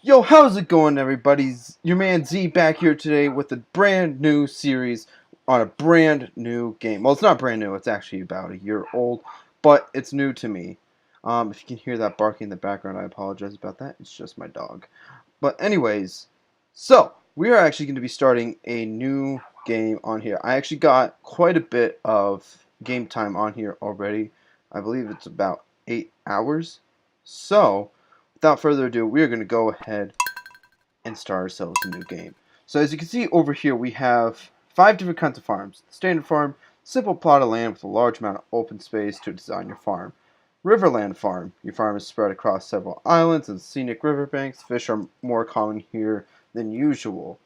Yo, how's it going, everybody? Your man Z back here today with a brand new series on a brand new game. Well, it's not brand new, it's actually about a year old, but it's new to me. If you can hear that barking in the background, I apologize about that. It's just my dog. But, anyways, so we are actually going to be starting a new game on here. I actually got quite a bit of game time on here already. I believe it's about 8 hours. So, without further ado, we are going to go ahead and start ourselves a new game. So as you can see over here, we have 5 different kinds of farms. The standard farm, simple plot of land with a large amount of open space to design your farm. Riverland farm, your farm is spread across several islands and scenic riverbanks. Fish are more common here than usual.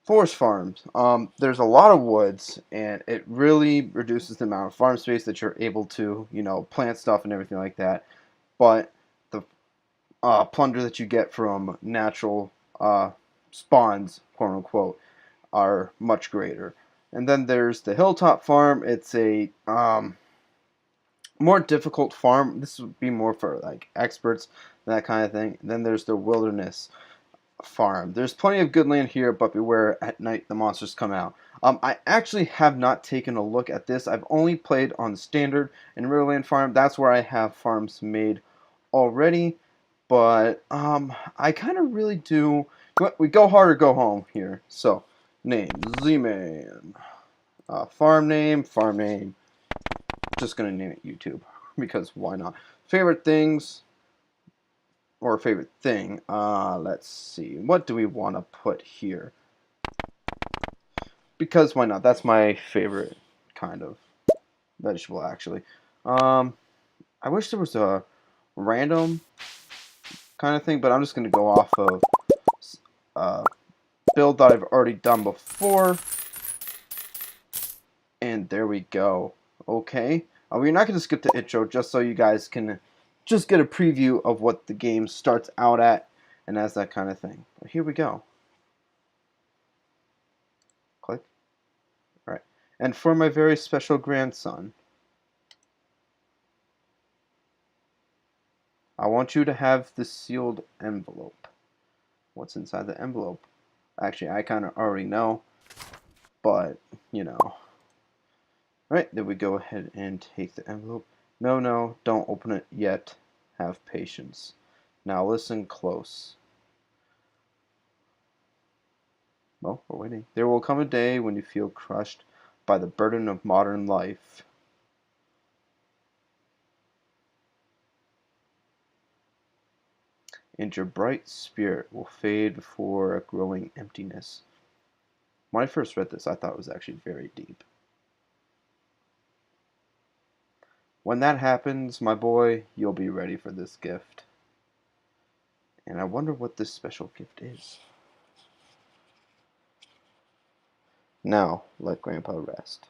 Forest farms, there's a lot of woods, and it really reduces the amount of farm space that you're able to, plant stuff and everything like that. But the plunder that you get from natural spawns, quote unquote, are much greater. And then there's the hilltop farm. It's a more difficult farm. This would be more for like experts, that kind of thing. And then there's the wilderness farm. There's plenty of good land here, but beware at night the monsters come out. I actually have not taken a look at this. I've only played on the standard and Riverland farm. That's where I have farms made already. But I kind of really do. We go hard or go home here. So, name Z-Man. Farm name, farm name. Just gonna name it YouTube because why not? Favorite things or favorite thing. Let's see. What do we want to put here? Because why not? That's my favorite kind of vegetable, actually. I wish there was a random kind of thing, but I'm just gonna go off of build that I've already done before. And there we go. Okay. We're not going to skip the intro just so you guys can just get a preview of what the game starts out at and as that kind of thing. But here we go. Click. All right. And for my very special grandson, I want you to have the sealed envelope. What's inside the envelope? Actually, I kind of already know, but, Alright, then we go ahead and take the envelope. No, no, don't open it yet. Have patience. Now listen close. Well, we're waiting. There will come a day when you feel crushed by the burden of modern life. And your bright spirit will fade before a growing emptiness. When I first read this, I thought it was actually very deep. When that happens, my boy, you'll be ready for this gift. And I wonder what this special gift is. Now, let Grandpa rest.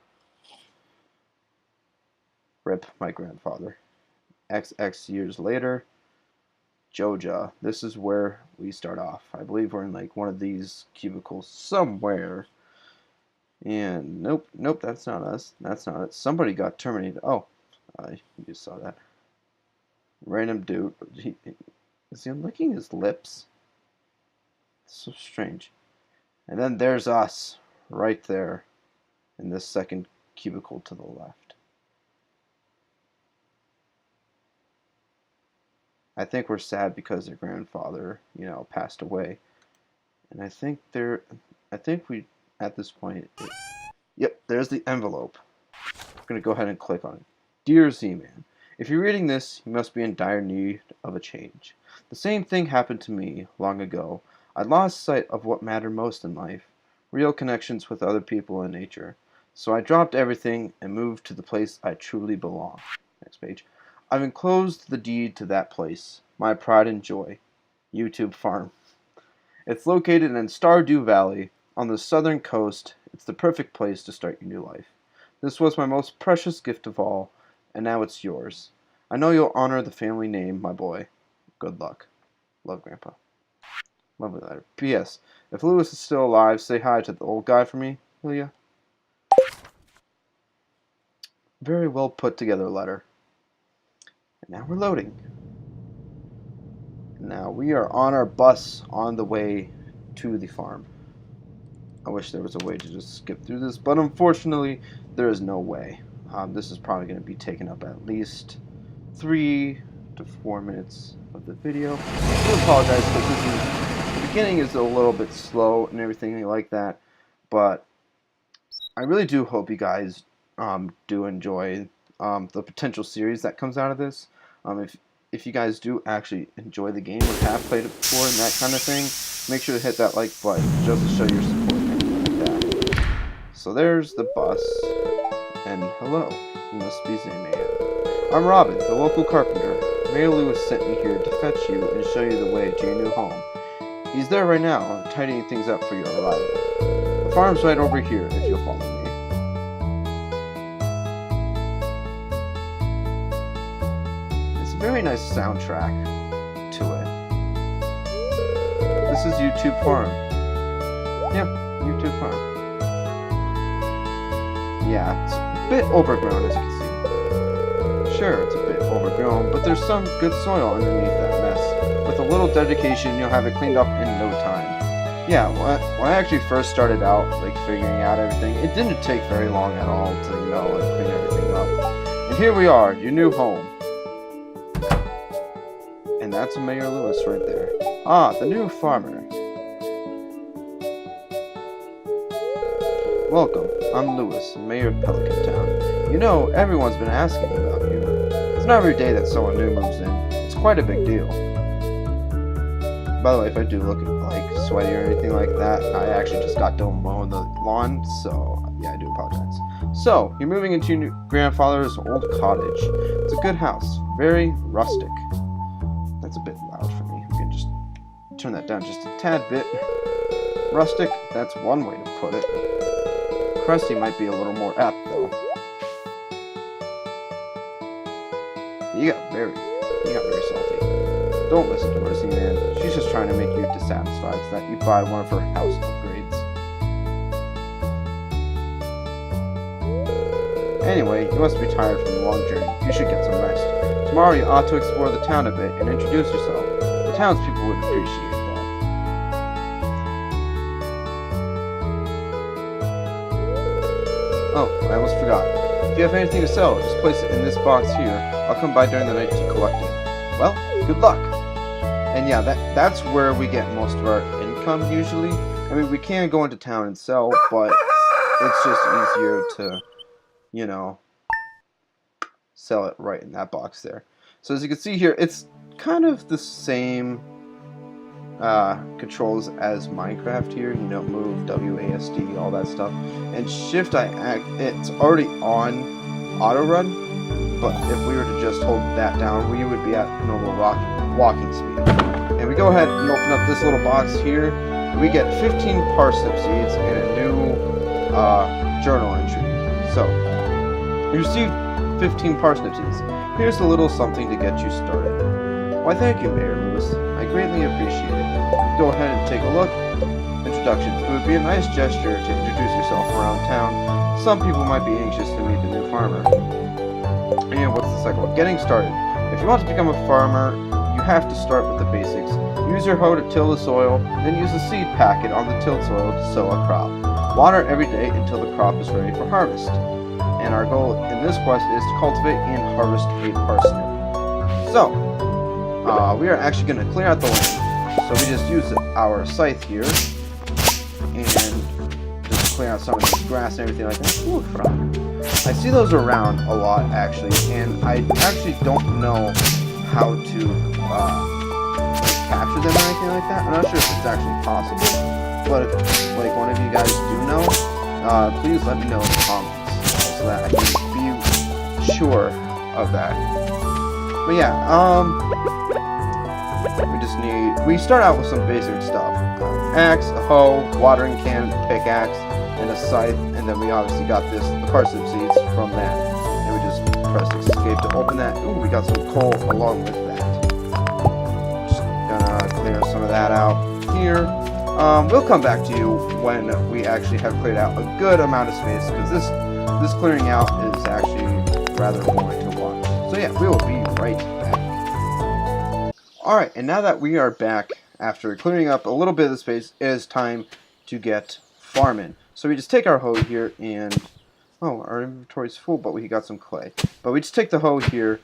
Rip my grandfather. XX years later, Joja. This is where we start off. I believe we're in like one of these cubicles somewhere. And nope, that's not us. That's not it. Somebody got terminated. Oh, I just saw that. Random dude. Is he licking his lips? It's so strange. And then there's us, right there, in this second cubicle to the left. I think we're sad because their grandfather, passed away. And I think we, at this point, yep, there's the envelope. I'm going to go ahead and click on it. Dear Z-Man, if you're reading this, you must be in dire need of a change. The same thing happened to me long ago. I lost sight of what mattered most in life, real connections with other people and nature. So I dropped everything and moved to the place I truly belong. Next page. I've enclosed the deed to that place, my pride and joy, YouTube Farm. It's located in Stardew Valley, on the southern coast. It's the perfect place to start your new life. This was my most precious gift of all, and now it's yours. I know you'll honor the family name, my boy. Good luck. Love, Grandpa. Lovely letter. P.S. If Lewis is still alive, say hi to the old guy for me, will ya? Very well put together letter. And now we're loading. Now we are on our bus on the way to the farm. I wish there was a way to just skip through this, but unfortunately there is no way. This is probably going to be taking up at least 3 to 4 minutes of the video. I do apologize because the beginning is a little bit slow and everything like that, but I really do hope you guys do enjoy the potential series that comes out of this. If you guys do actually enjoy the game or have played it before and that kind of thing, make sure to hit that like button just to show your support and everything like that. So there's the bus, and hello, you must be Zayman. I'm Robin, the local carpenter. Mayor Lewis sent me here to fetch you and show you the way to your new home. He's there right now, tidying things up for your arrival. The farm's right over here, if you'll follow me. Very nice soundtrack to it. This is YouTube Farm. Yep, YouTube Farm. Yeah, it's a bit overgrown as you can see. Sure, it's a bit overgrown, but there's some good soil underneath that mess. With a little dedication, you'll have it cleaned up in no time. Yeah, when I actually first started out, like figuring out everything, it didn't take very long at all to, like clean everything up. And here we are, your new home. And that's Mayor Lewis right there. Ah, the new farmer. Welcome, I'm Lewis, Mayor of Pelican Town. You know, everyone's been asking about you. It's not every day that someone new moves in. It's quite a big deal. By the way, if I do look like sweaty or anything like that, I actually just got done mowing the lawn, so yeah, I do apologize. So, you're moving into your grandfather's old cottage. It's a good house, very rustic. That's a bit loud for me. We can just turn that down just a tad bit. Rustic, that's one way to put it. Crusty might be a little more apt, though. You got very salty. Don't listen to her, man. She's just trying to make you dissatisfied so that you buy one of her house upgrades. Anyway, you must be tired from the long journey. You should get some rest. Tomorrow you ought to explore the town a bit and introduce yourself. The townspeople would appreciate that. Oh, I almost forgot. If you have anything to sell, just place it in this box here. I'll come by during the night to collect it. Well, good luck! And yeah, that's where we get most of our income usually. I mean, we can go into town and sell, but it's just easier to, sell it right in that box there. So as you can see here, it's kind of the same controls as Minecraft here. Move, WASD, all that stuff. And Shift, it's already on auto run. But if we were to just hold that down, we would be at normal walking speed. And we go ahead and open up this little box here. We get 15 parsnip seeds and a new journal entry. So, you received 15 parsnip seeds. Here's a little something to get you started. Why, thank you, Mayor Lewis. I greatly appreciate it. Go ahead and take a look. Introductions. It would be a nice gesture to introduce yourself around town. Some people might be anxious to meet the new farmer. And what's the second one? Getting started. If you want to become a farmer, you have to start with the basics. Use your hoe to till the soil, then use a seed packet on the tilled soil to sow a crop. Water every day until the crop is ready for harvest. And our goal in this quest is to cultivate and harvest a parsnip. So, we are actually going to clear out the land. So we just use our scythe here, and just clear out some of this grass and everything like that. Ooh, frog. I see those around a lot, actually, and I actually don't know how to capture them or anything like that. I'm not sure if it's actually possible, but if one of you guys do know, please let me know in the comments so that I can be sure of that. But yeah, we start out with some basic stuff. Axe, a hoe, watering can, pickaxe, and a scythe, and then we obviously got the parsnip seeds from that. And we just press escape to open that. Ooh, we got some coal along with that. Just gonna clear some of that out here. We'll come back to you when we actually have cleared out a good amount of space, because this clearing out is actually rather boring to watch. So yeah, we will be right back. Alright, and now that we are back after clearing up a little bit of the space, it is time to get farming. So we just take our hoe here and... Oh, our inventory's full, but we got some clay. But we just take the hoe here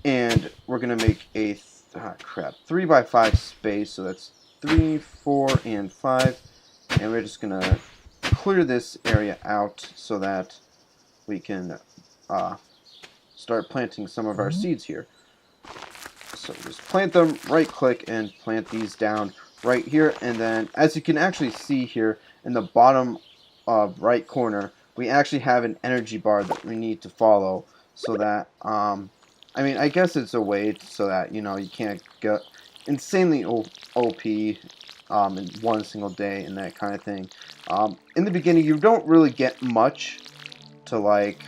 and we're going to make a 3x5 space. So that's 3, 4, and 5. And we're just going to clear this area out so that we can start planting some of our seeds here. So just plant them, right click, and plant these down right here. And then as you can actually see here in the bottom right corner, we actually have an energy bar that we need to follow so that, I mean, I guess it's a way so that, you know, you can't get insanely OP in one single day and that kind of thing. In the beginning, you don't really get much to, like,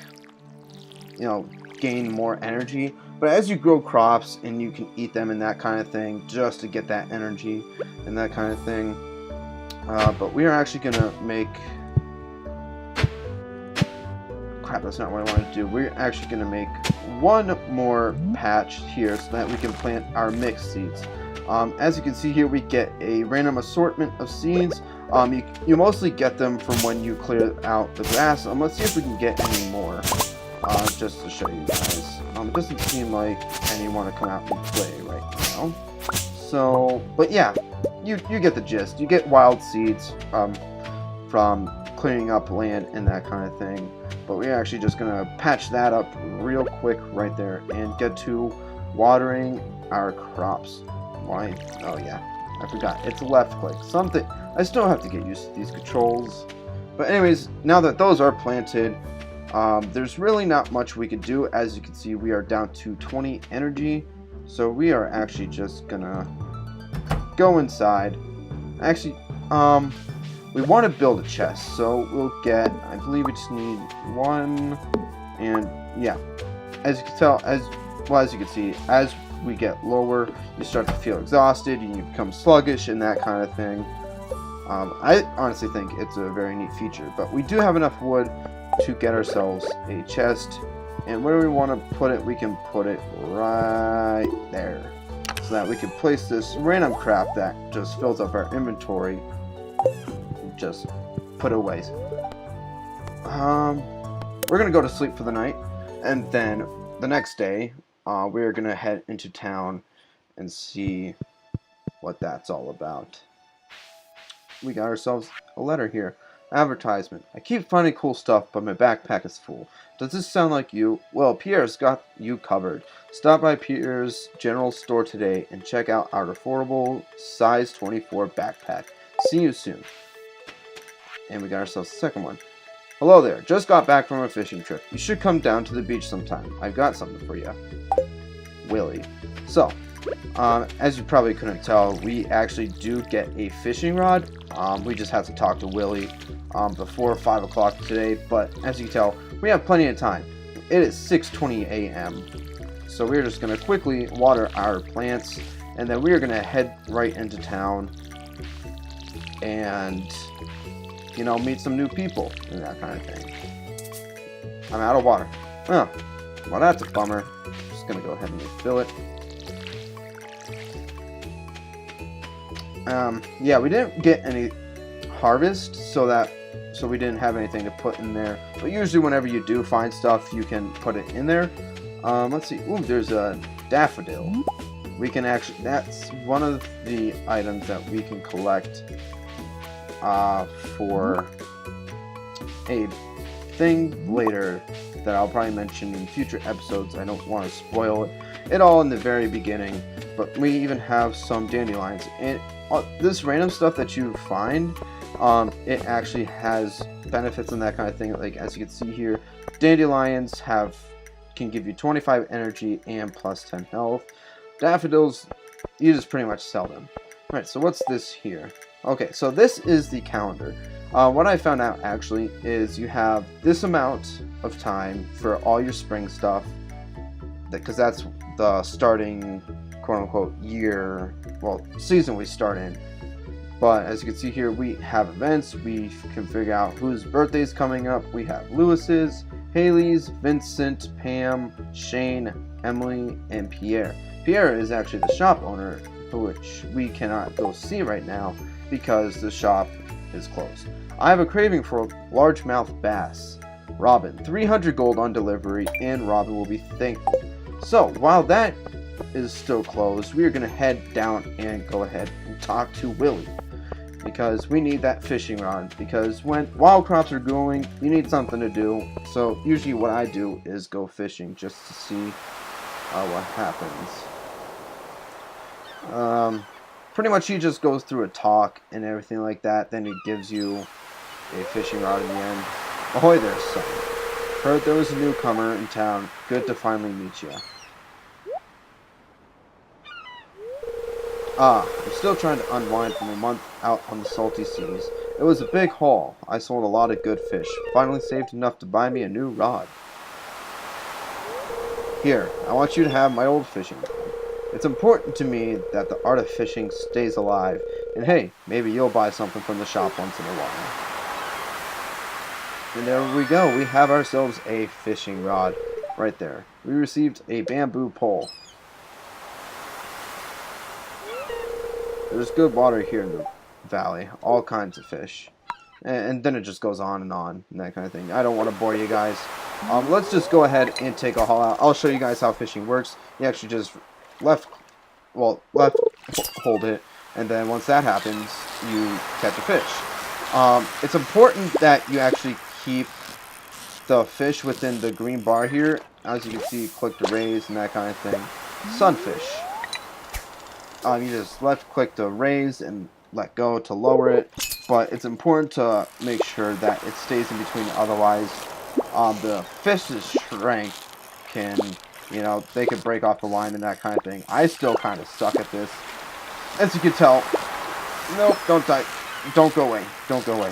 you know, gain more energy. But as you grow crops and you can eat them and that kind of thing, just to get that energy and that kind of thing. But we are actually going to make... Crap, that's not what I wanted to do. We're actually going to make one more patch here so that we can plant our mixed seeds. As you can see here, we get a random assortment of seeds. You mostly get them from when you clear out the grass. Let's see if we can get any more. Just to show you guys. It doesn't seem like any want to come out and play right now. So, but yeah, you get the gist. You get wild seeds from clearing up land and that kind of thing. But we're actually just going to patch that up real quick right there and get to watering our crops. Why? Oh yeah, I forgot. It's left click. Something. I still have to get used to these controls. But anyways, now that those are planted, there's really not much we could do. As you can see, we are down to 20 energy. So we are actually just gonna go inside. Actually, we want to build a chest. So we'll get, I believe we just need one. And yeah, as you can tell, as you can see, as we get lower, you start to feel exhausted and you become sluggish and that kind of thing. I honestly think it's a very neat feature. But we do have enough wood to get ourselves a chest, and where we want to put it, we can put it right there so that we can place this random crap that just fills up our inventory, just put away. We're gonna go to sleep for the night, and then the next day we're gonna head into town and see what that's all about. We got ourselves a letter here. Advertisement. I keep finding cool stuff, but my backpack is full. Does this sound like you? Well, Pierre's got you covered. Stop by Pierre's General Store today and check out our affordable size 24 backpack. See you soon. And we got ourselves a second one. Hello there. Just got back from a fishing trip. You should come down to the beach sometime. I've got something for you. Willie. So, as you probably couldn't tell, we actually do get a fishing rod. We just have to talk to Willie before 5 o'clock today, but as you can tell, we have plenty of time. It is 6:20 a.m. So we're just going to quickly water our plants, and then we're going to head right into town and, you know, meet some new people and that kind of thing. I'm out of water. Oh, well, that's a bummer. Just going to go ahead and refill it. Yeah, we didn't get any harvest, so we didn't have anything to put in there. But usually whenever you do find stuff, you can put it in there. Let's see. Ooh, there's a daffodil. We can actually, that's one of the items that we can collect for a thing later that I'll probably mention in future episodes. I don't want to spoil it all in the very beginning, but we even have some dandelions. And this random stuff that you find, it actually has benefits and that kind of thing. Like as you can see here, dandelions can give you 25 energy and plus 10 health. Daffodils, you just pretty much sell them. Alright, so what's this here? Okay, so this is the calendar. What I found out actually is you have this amount of time for all your spring stuff, because that's the starting quote-unquote year, well, season we start in. But as you can see here, we have events. We can figure out whose birthday is coming up. We have Lewis's, Haley's, Vincent, Pam, Shane, Emily, and Pierre. Pierre is actually the shop owner, which we cannot go see right now because the shop is closed. I have a craving for largemouth bass. Robin, 300 gold on delivery, and Robin will be thankful. So, while that is still closed, we are going to head down and go ahead and talk to Willie. Because we need that fishing rod. Because when wild crops are growing, you need something to do. So, usually what I do is go fishing just to see what happens. Pretty much he just goes through a talk and everything like that. Then he gives you a fishing rod in the end. Ahoy there, son. Heard there was a newcomer in town. Good to finally meet you. I'm still trying to unwind from a month out on the salty seas. It was a big haul. I sold a lot of good fish. Finally saved enough to buy me a new rod. Here, I want you to have my old fishing rod. It's important to me that the art of fishing stays alive. And hey, maybe you'll buy something from the shop once in a while. And there we go. We have ourselves a fishing rod right there. We received a bamboo pole. There's good water here in the valley. All kinds of fish. And then it just goes on and that kind of thing. I don't want to bore you guys. Let's just go ahead and take a haul out. I'll show you guys how fishing works. You actually just left hold it. And then once that happens, you catch a fish. It's important that you actually keep the fish within the green bar here. As you can see, click to raise and that kind of thing. Sunfish. You just left click to raise and let go to lower it. But it's important to make sure that it stays in between. Otherwise, the fish's strength can, they could break off the line and that kind of thing. I still kind of suck at this. As you can tell. Nope, don't die. Don't go away. Don't go away.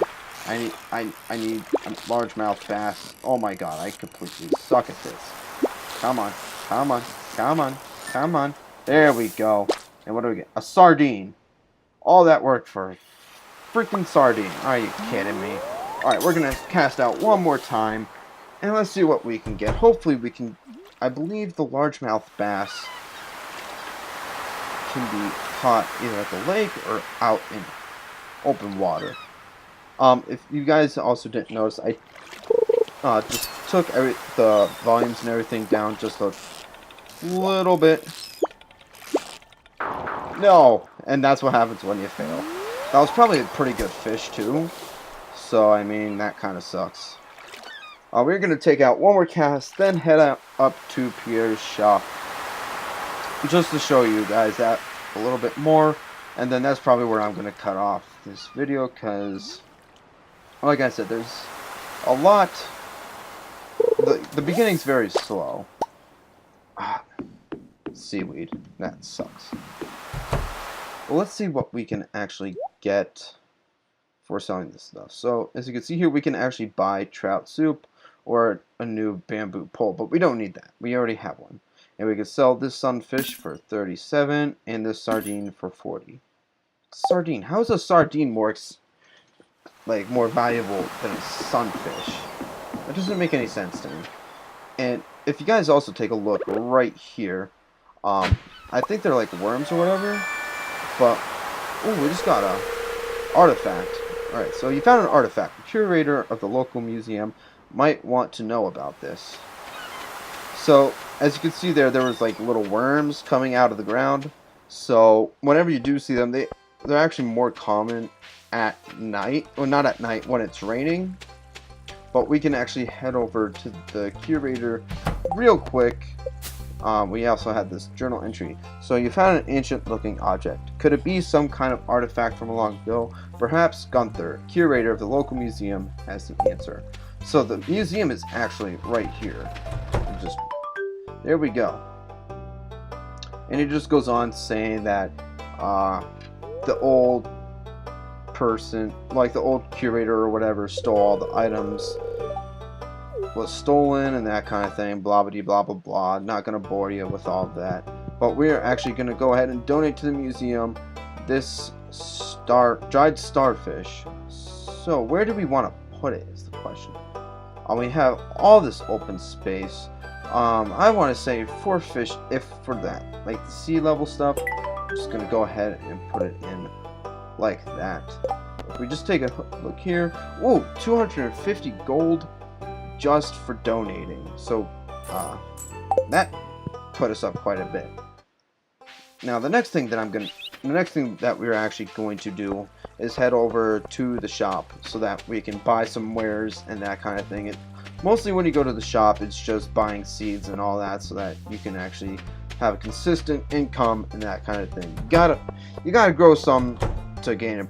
I need a largemouth bass. Oh my god, I completely suck at this. Come on. Come on. Come on. Come on. There we go. And what do we get? A sardine. All that work for a freaking sardine. Are you kidding me? Alright, we're going to cast out one more time. And let's see what we can get. Hopefully we can... I believe the largemouth bass can be caught either at the lake or out in open water. If you guys also didn't notice, I just took the volumes and everything down just a little bit. No! And that's what happens when you fail. That was probably a pretty good fish, too. So, I mean, that kind of sucks. We're going to take out one more cast, then head up to Pierre's shop. Just to show you guys that a little bit more. And then that's probably where I'm going to cut off this video, because, like I said, there's a lot. The beginning's very slow. Seaweed. That sucks. Well, let's see what we can actually get for selling this stuff. So, as you can see here, we can actually buy trout soup or a new bamboo pole, but we don't need that. We already have one. And we can sell this sunfish for 37 and this sardine for 40. Sardine. How is a sardine more valuable than a sunfish? That doesn't make any sense to me. And if you guys also take a look right here, I think they're like worms or whatever. But, oh, we just got a artifact. Alright, so you found an artifact. The curator of the local museum might want to know about this. So, as you can see there was like little worms coming out of the ground. So, whenever you do see them, they're actually more common at night. Well, not at night, when it's raining. But we can actually head over to the curator real quick. We also had this journal entry. So you found an ancient looking object. Could it be some kind of artifact from long ago? Perhaps Gunther, curator of the local museum, has the answer. So the museum is actually right here. There we go. And it just goes on saying that the old person, like the old curator or whatever, stole all the items, was stolen and that kind of thing, blah blah blah blah blah. Not gonna bore you with all of that, but we're actually gonna go ahead and donate to the museum this dried starfish. So where do we want to put it is the question. We have all this open space. I want to say 4 fish, if for that. like the sea level stuff, I'm just gonna go ahead and put it in like that. If we just take a look here, whoa, 250 gold just for donating. So that put us up quite a bit. Now the next thing that we're actually going to do is head over to the shop so that we can buy some wares and that kind of thing. Mostly when you go to the shop, it's just buying seeds and all that so that you can actually have a consistent income and that kind of thing. You gotta grow some to gain it.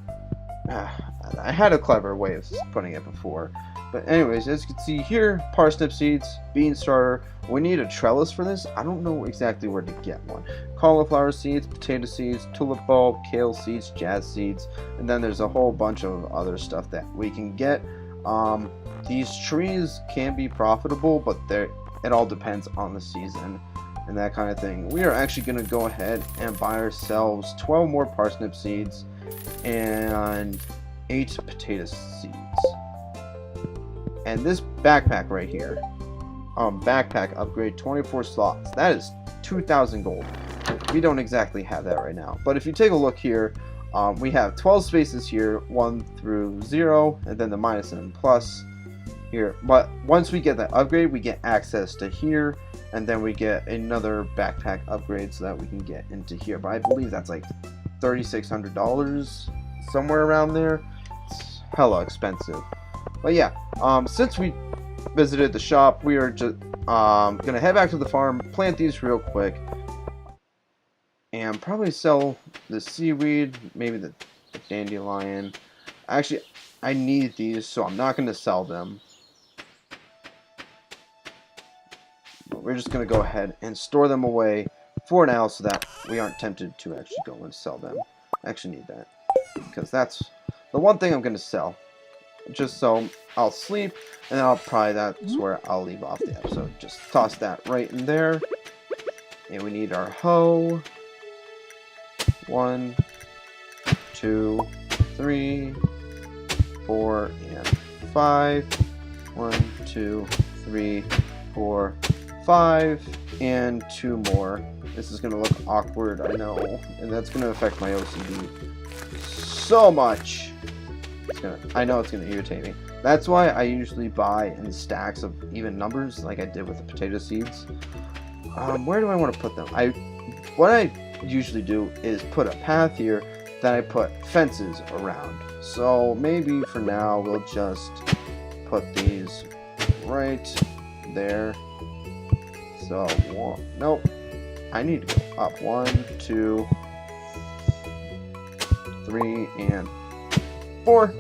I had a clever way of putting it before. But anyways, as you can see here, parsnip seeds, bean starter. We need a trellis for this. I don't know exactly where to get one. Cauliflower seeds, potato seeds, tulip bulb, kale seeds, jazz seeds, and then there's a whole bunch of other stuff that we can get. These trees can be profitable, but it all depends on the season and that kind of thing. We are actually going to go ahead and buy ourselves 12 more parsnip seeds and 8 potato seeds. And this backpack right here, backpack upgrade, 24 slots. That is 2,000 gold. We don't exactly have that right now. But if you take a look here, we have 12 spaces here, 1 through 0, and then the minus and plus here. But once we get that upgrade, we get access to here, and then we get another backpack upgrade so that we can get into here. But I believe that's like $3,600, somewhere around there. It's hella expensive. But yeah, since we visited the shop, we are just gonna head back to the farm, plant these real quick, and probably sell the seaweed, maybe the dandelion. Actually, I need these, so I'm not gonna sell them. But we're just gonna go ahead and store them away for now, so that we aren't tempted to actually go and sell them. I actually need that because that's the one thing I'm gonna sell. Just so I'll sleep, and then that's where I'll leave off the episode. Just toss that right in there. And we need our hoe. 1, 2, 3, 4, and 5. 1, 2, 3, 4, 5, and 2 more. This is gonna look awkward, I know, and that's gonna affect my OCD so much. I know it's gonna irritate me. That's why I usually buy in stacks of even numbers, like I did with the potato seeds. Where do I want to put them? What I usually do is put a path here, then I put fences around. So maybe for now we'll just put these right there. So nope. I need to go up 1, 2, 3, and 4.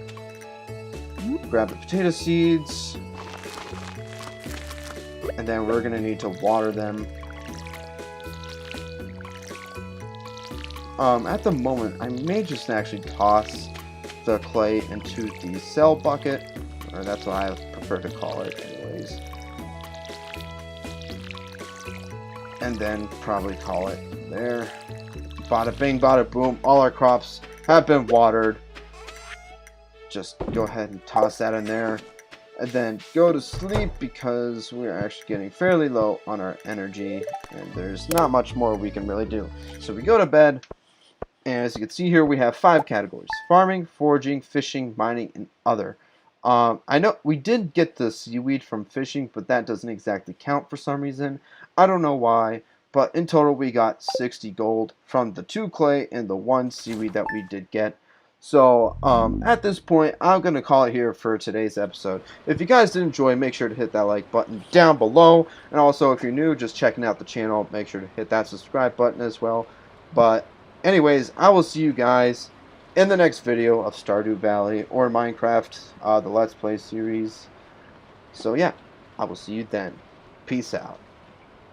Grab the potato seeds, and then we're gonna need to water them. At the moment, I may just actually toss the clay into the cell bucket, or that's what I prefer to call it anyways. And then probably call it there. Bada bing, bada boom, all our crops have been watered. Just go ahead and toss that in there, and then go to sleep because we're actually getting fairly low on our energy, and there's not much more we can really do. So we go to bed, and as you can see here, we have 5 categories: farming, foraging, fishing, mining, and other. I know we did get the seaweed from fishing, but that doesn't exactly count for some reason. I don't know why, but in total we got 60 gold from the 2 clay and the 1 seaweed that we did get. So, at this point, I'm going to call it here for today's episode. If you guys did enjoy, make sure to hit that like button down below. And also, if you're new, just checking out the channel, make sure to hit that subscribe button as well. But, anyways, I will see you guys in the next video of Stardew Valley or Minecraft, the Let's Play series. So, yeah, I will see you then. Peace out.